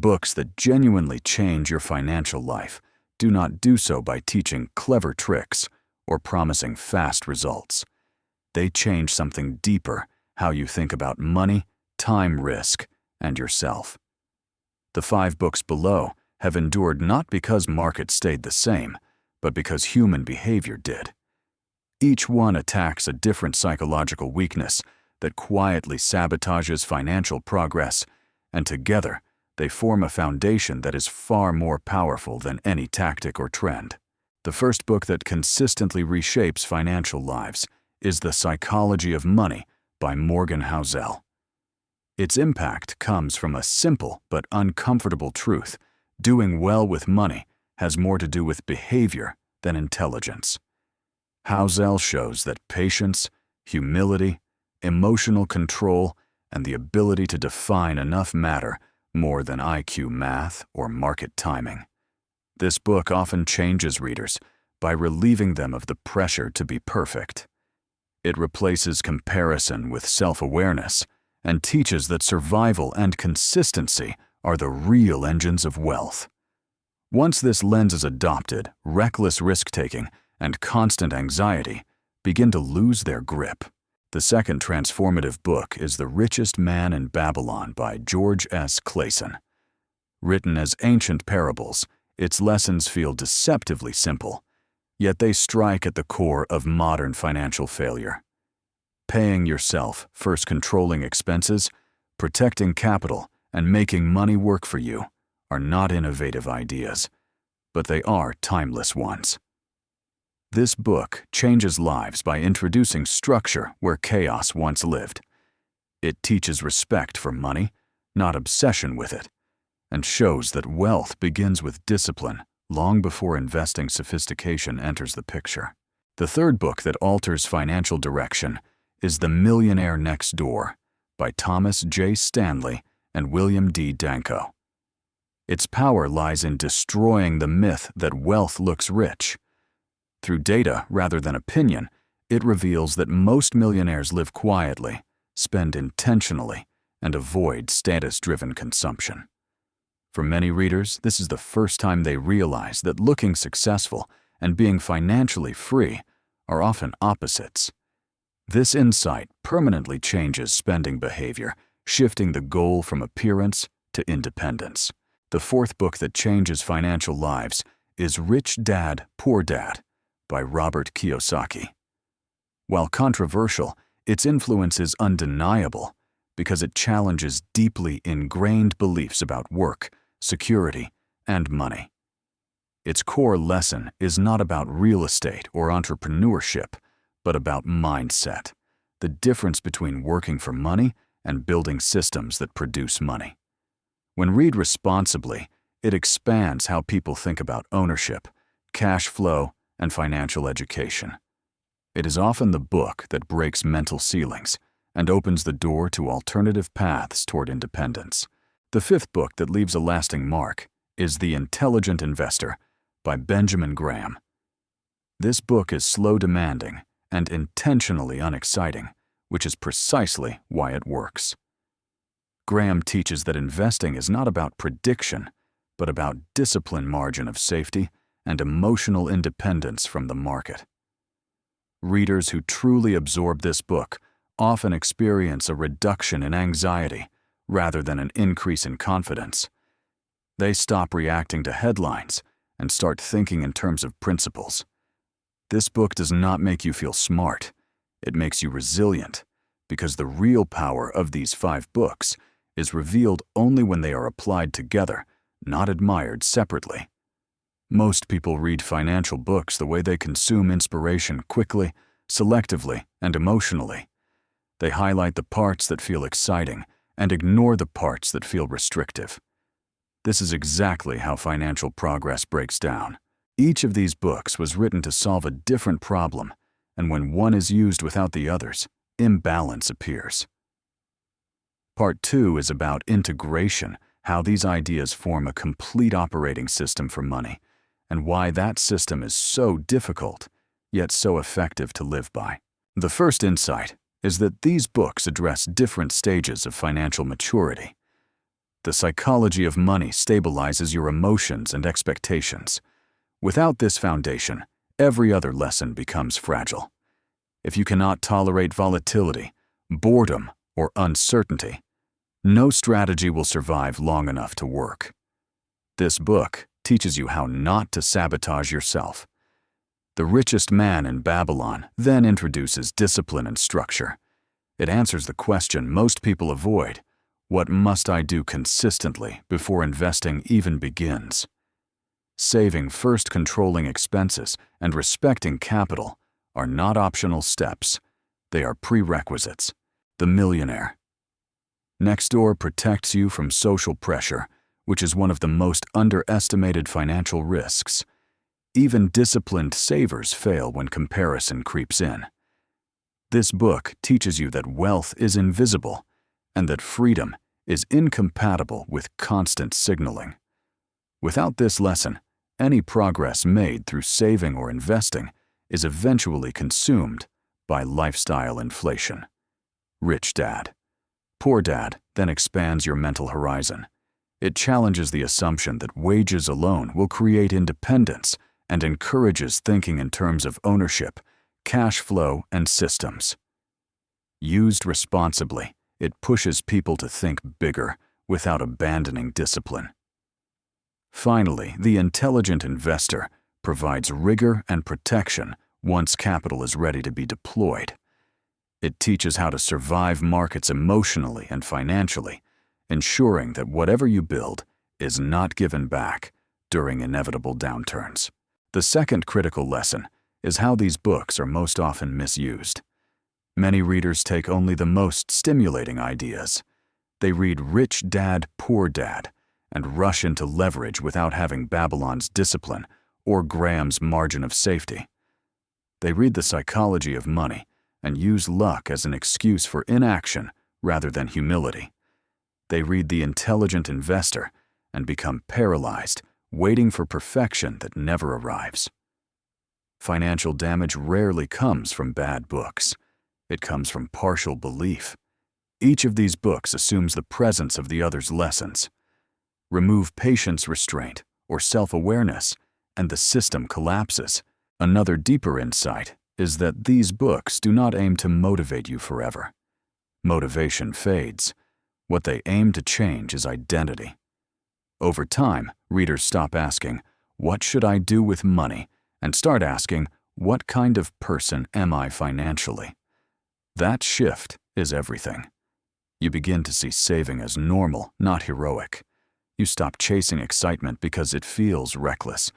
Books that genuinely change your financial life do not do so by teaching clever tricks or promising fast results. They change something deeper: how you think about money, time, risk, and yourself. The 5 books below have endured not because markets stayed the same, but because human behavior did. Each one attacks a different psychological weakness that quietly sabotages financial progress, and together they form a foundation that is far more powerful than any tactic or trend. The first book that consistently reshapes financial lives is The Psychology of Money by Morgan Housel. Its impact comes from a simple but uncomfortable truth: doing well with money has more to do with behavior than intelligence. Housel shows that patience, humility, emotional control, and the ability to define enough matter more than IQ math or market timing. This book often changes readers by relieving them of the pressure to be perfect. It replaces comparison with self-awareness and teaches that survival and consistency are the real engines of wealth. Once this lens is adopted, reckless risk-taking and constant anxiety begin to lose their grip. The second transformative book is The Richest Man in Babylon by George S. Clason. Written as ancient parables, its lessons feel deceptively simple, yet they strike at the core of modern financial failure. Paying yourself, first controlling expenses, protecting capital, and making money work for you are not innovative ideas, but they are timeless ones. This book changes lives by introducing structure where chaos once lived. It teaches respect for money, not obsession with it, and shows that wealth begins with discipline long before investing sophistication enters the picture. The third book that alters financial direction is The Millionaire Next Door by Thomas J. Stanley and William D. Danko. Its power lies in destroying the myth that wealth looks rich. Through data rather than opinion, it reveals that most millionaires live quietly, spend intentionally, and avoid status-driven consumption. For many readers, this is the first time they realize that looking successful and being financially free are often opposites. This insight permanently changes spending behavior, shifting the goal from appearance to independence. The fourth book that changes financial lives is Rich Dad, Poor Dad by Robert Kiyosaki. While controversial, its influence is undeniable because it challenges deeply ingrained beliefs about work, security, and money. Its core lesson is not about real estate or entrepreneurship, but about mindset, the difference between working for money and building systems that produce money. When read responsibly, it expands how people think about ownership, cash flow, and financial education. It is often the book that breaks mental ceilings and opens the door to alternative paths toward independence. The fifth book that leaves a lasting mark is The Intelligent Investor by Benjamin Graham. This book is slow demanding and intentionally unexciting, which is precisely why it works. Graham teaches that investing is not about prediction, but about discipline, margin of safety, and emotional independence from the market. Readers who truly absorb this book often experience a reduction in anxiety rather than an increase in confidence. They stop reacting to headlines and start thinking in terms of principles. This book does not make you feel smart. It makes you resilient, because the real power of these 5 books is revealed only when they are applied together, not admired separately. Most people read financial books the way they consume inspiration: quickly, selectively, and emotionally. They highlight the parts that feel exciting and ignore the parts that feel restrictive. This is exactly how financial progress breaks down. Each of these books was written to solve a different problem, and when one is used without the others, imbalance appears. Part 2 is about integration, how these ideas form a complete operating system for money, and why that system is so difficult, yet so effective to live by. The first insight is that these books address different stages of financial maturity. The psychology of money stabilizes your emotions and expectations. Without this foundation, every other lesson becomes fragile. If you cannot tolerate volatility, boredom, or uncertainty, no strategy will survive long enough to work. This book teaches you how not to sabotage yourself. The richest man in Babylon then introduces discipline and structure. It answers the question most people avoid: what must I do consistently before investing even begins? Saving first, controlling expenses, and respecting capital are not optional steps. They are prerequisites. The Millionaire. Nextdoor protects you from social pressure, which is one of the most underestimated financial risks. Even disciplined savers fail when comparison creeps in. This book teaches you that wealth is invisible and that freedom is incompatible with constant signaling. Without this lesson, any progress made through saving or investing is eventually consumed by lifestyle inflation. Rich Dad, Poor Dad then expands your mental horizon. It challenges the assumption that wages alone will create independence and encourages thinking in terms of ownership, cash flow, and systems. Used responsibly, it pushes people to think bigger without abandoning discipline. Finally, The Intelligent Investor provides rigor and protection once capital is ready to be deployed. It teaches how to survive markets emotionally and financially, ensuring that whatever you build is not given back during inevitable downturns. The second critical lesson is how these books are most often misused. Many readers take only the most stimulating ideas. They read Rich Dad, Poor Dad and rush into leverage without having Babylon's discipline or Graham's margin of safety. They read The Psychology of Money and use luck as an excuse for inaction rather than humility. They read The Intelligent Investor and become paralyzed, waiting for perfection that never arrives. Financial damage rarely comes from bad books. It comes from partial belief. Each of these books assumes the presence of the other's lessons. Remove patience restraint or self-awareness, and the system collapses. Another deeper insight is that these books do not aim to motivate you forever. Motivation fades. What they aim to change is identity. Over time, readers stop asking, "What should I do with money?" and start asking, "What kind of person am I financially?" That shift is everything. You begin to see saving as normal, not heroic. You stop chasing excitement because it feels reckless,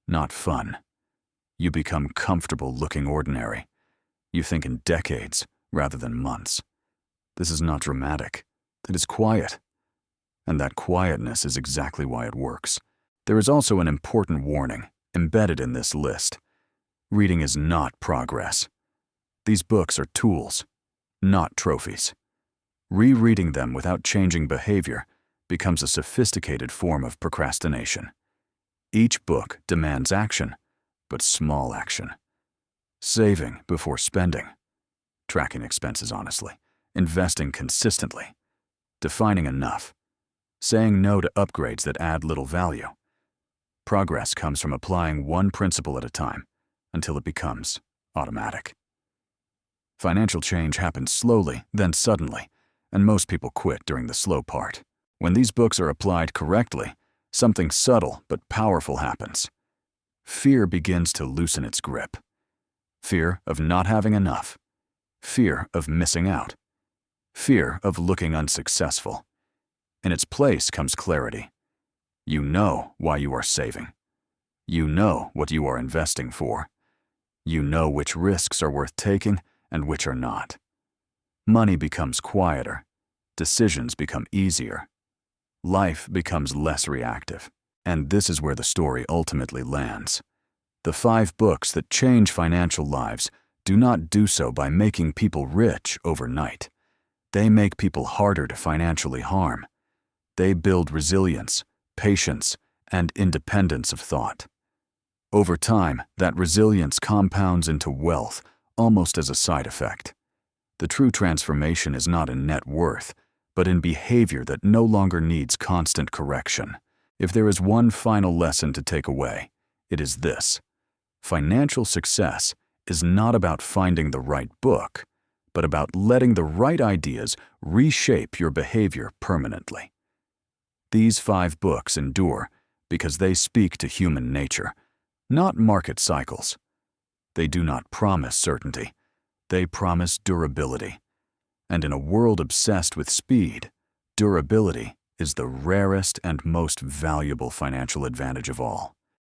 not fun. You become comfortable looking ordinary. You think in decades rather than months. This is not dramatic. It is quiet. And that quietness is exactly why it works. There is also an important warning embedded in this list. Reading is not progress. These books are tools, not trophies. Rereading them without changing behavior becomes a sophisticated form of procrastination. Each book demands action, but small action. Saving before spending, tracking expenses honestly, investing consistently, defining enough, saying no to upgrades that add little value. Progress comes from applying one principle at a time until it becomes automatic. Financial change happens slowly, then suddenly, and most people quit during the slow part. When these books are applied correctly, something subtle but powerful happens. Fear begins to loosen its grip. Fear of not having enough. Fear of missing out. Fear of looking unsuccessful. In its place comes clarity. You know why you are saving. You know what you are investing for. You know which risks are worth taking and which are not. Money becomes quieter. Decisions become easier. Life becomes less reactive. And this is where the story ultimately lands. The 5 books that change financial lives do not do so by making people rich overnight. They make people harder to financially harm. They build resilience, patience, and independence of thought. Over time, that resilience compounds into wealth almost as a side effect. The true transformation is not in net worth, but in behavior that no longer needs constant correction. If there is one final lesson to take away, it is this: financial success is not about finding the right book, but about letting the right ideas reshape your behavior permanently. These 5 books endure because they speak to human nature, not market cycles. They do not promise certainty. They promise durability. And in a world obsessed with speed, durability is the rarest and most valuable financial advantage of all.